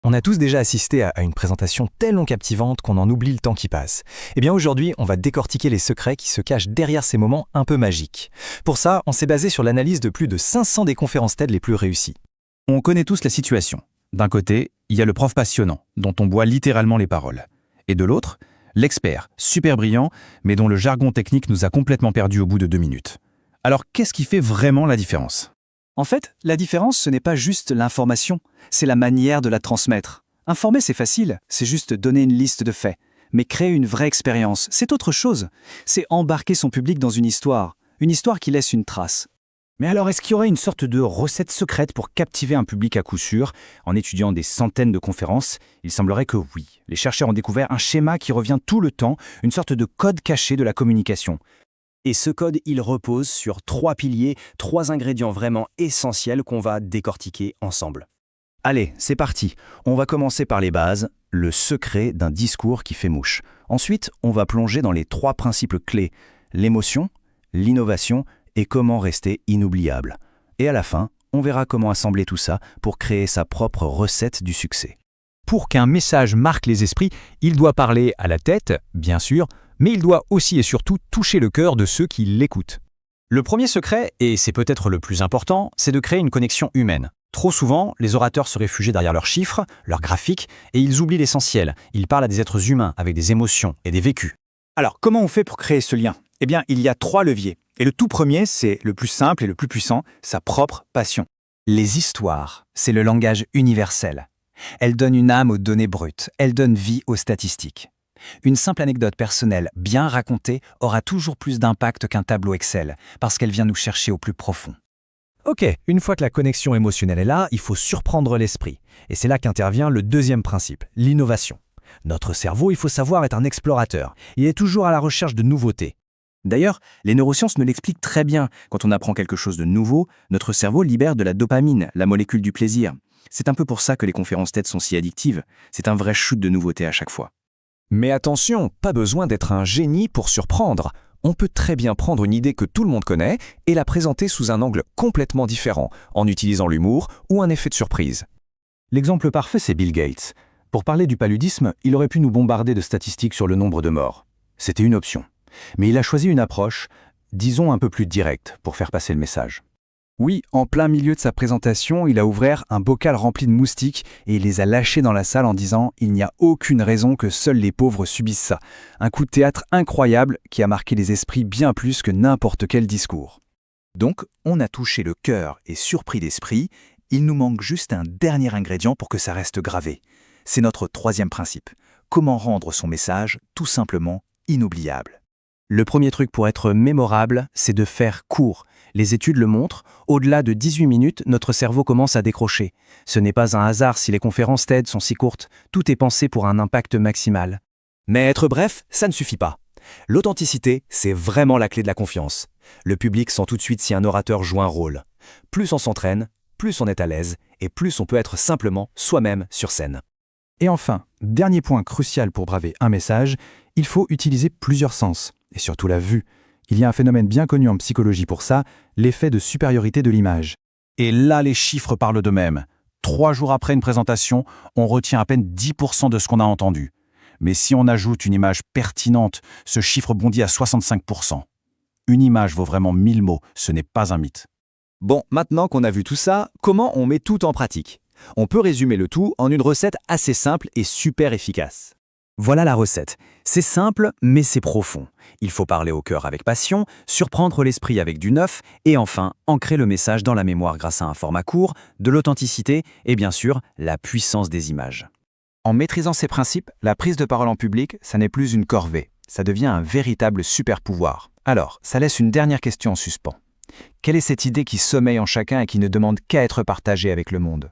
On a tous déjà assisté à une présentation tellement captivante qu'on en oublie le temps qui passe. Eh bien aujourd'hui, on va décortiquer les secrets qui se cachent derrière ces moments un peu magiques. Pour ça, on s'est basé sur l'analyse de plus de 500 des conférences TED les plus réussies. On connaît tous la situation. D'un côté, il y a le prof passionnant, dont on boit littéralement les paroles. Et de l'autre, l'expert, super brillant, mais dont le jargon technique nous a complètement perdus au bout de 2 minutes. Alors qu'est-ce qui fait vraiment la différence ? En fait, la différence, ce n'est pas juste l'information, c'est la manière de la transmettre. Informer, c'est facile, c'est juste donner une liste de faits. Mais créer une vraie expérience, c'est autre chose. C'est embarquer son public dans une histoire qui laisse une trace. Mais alors, est-ce qu'il y aurait une sorte de recette secrète pour captiver un public à coup sûr ? En étudiant des centaines de conférences, il semblerait que oui. Les chercheurs ont découvert un schéma qui revient tout le temps, une sorte de code caché de la communication. Et ce code, il repose sur 3 piliers, 3 ingrédients vraiment essentiels qu'on va décortiquer ensemble. Allez, c'est parti. On va commencer par les bases, le secret d'un discours qui fait mouche. Ensuite, on va plonger dans les 3 principes clés, l'émotion, l'innovation et comment rester inoubliable. Et à la fin, on verra comment assembler tout ça pour créer sa propre recette du succès. Pour qu'un message marque les esprits, il doit parler à la tête, bien sûr, mais il doit aussi et surtout toucher le cœur de ceux qui l'écoutent. Le premier secret, et c'est peut-être le plus important, c'est de créer une connexion humaine. Trop souvent, les orateurs se réfugient derrière leurs chiffres, leurs graphiques, et ils oublient l'essentiel. Ils parlent à des êtres humains avec des émotions et des vécus. Alors, comment on fait pour créer ce lien ? Eh bien, il y a 3 leviers. Et le tout premier, c'est le plus simple et le plus puissant, sa propre passion. Les histoires, c'est le langage universel. Elles donnent une âme aux données brutes, elles donnent vie aux statistiques. Une simple anecdote personnelle bien racontée aura toujours plus d'impact qu'un tableau Excel, parce qu'elle vient nous chercher au plus profond. Ok, une fois que la connexion émotionnelle est là, il faut surprendre l'esprit. Et c'est là qu'intervient le deuxième principe, l'innovation. Notre cerveau, il faut savoir, est un explorateur. Il est toujours à la recherche de nouveautés. D'ailleurs, les neurosciences nous l'expliquent très bien. Quand on apprend quelque chose de nouveau, notre cerveau libère de la dopamine, la molécule du plaisir. C'est un peu pour ça que les conférences TED sont si addictives. C'est un vrai shoot de nouveautés à chaque fois. Mais attention, pas besoin d'être un génie pour surprendre. On peut très bien prendre une idée que tout le monde connaît et la présenter sous un angle complètement différent, en utilisant l'humour ou un effet de surprise. L'exemple parfait, c'est Bill Gates. Pour parler du paludisme, il aurait pu nous bombarder de statistiques sur le nombre de morts. C'était une option. Mais il a choisi une approche, disons un peu plus directe, pour faire passer le message. Oui, en plein milieu de sa présentation, il a ouvert un bocal rempli de moustiques et il les a lâchés dans la salle en disant « Il n'y a aucune raison que seuls les pauvres subissent ça ». Un coup de théâtre incroyable qui a marqué les esprits bien plus que n'importe quel discours. Donc, on a touché le cœur et surpris l'esprit. Il nous manque juste un dernier ingrédient pour que ça reste gravé. C'est notre 3e principe. Comment rendre son message tout simplement inoubliable. Le premier truc pour être mémorable, c'est de faire court. Les études le montrent, au-delà de 18 minutes, notre cerveau commence à décrocher. Ce n'est pas un hasard si les conférences TED sont si courtes, tout est pensé pour un impact maximal. Mais être bref, ça ne suffit pas. L'authenticité, c'est vraiment la clé de la confiance. Le public sent tout de suite si un orateur joue un rôle. Plus on s'entraîne, plus on est à l'aise, et plus on peut être simplement soi-même sur scène. Et enfin, dernier point crucial pour braver un message, il faut utiliser plusieurs sens, et surtout la vue. Il y a un phénomène bien connu en psychologie pour ça, l'effet de supériorité de l'image. Et là, les chiffres parlent d'eux-mêmes. 3 jours après une présentation, on retient à peine 10% de ce qu'on a entendu. Mais si on ajoute une image pertinente, ce chiffre bondit à 65%. Une image vaut vraiment 1000 mots, ce n'est pas un mythe. Bon, maintenant qu'on a vu tout ça, comment on met tout en pratique ? On peut résumer le tout en une recette assez simple et super efficace. Voilà la recette. C'est simple, mais c'est profond. Il faut parler au cœur avec passion, surprendre l'esprit avec du neuf et enfin ancrer le message dans la mémoire grâce à un format court, de l'authenticité et bien sûr la puissance des images. En maîtrisant ces principes, la prise de parole en public, ça n'est plus une corvée, ça devient un véritable super pouvoir. Alors, ça laisse une dernière question en suspens. Quelle est cette idée qui sommeille en chacun et qui ne demande qu'à être partagée avec le monde ?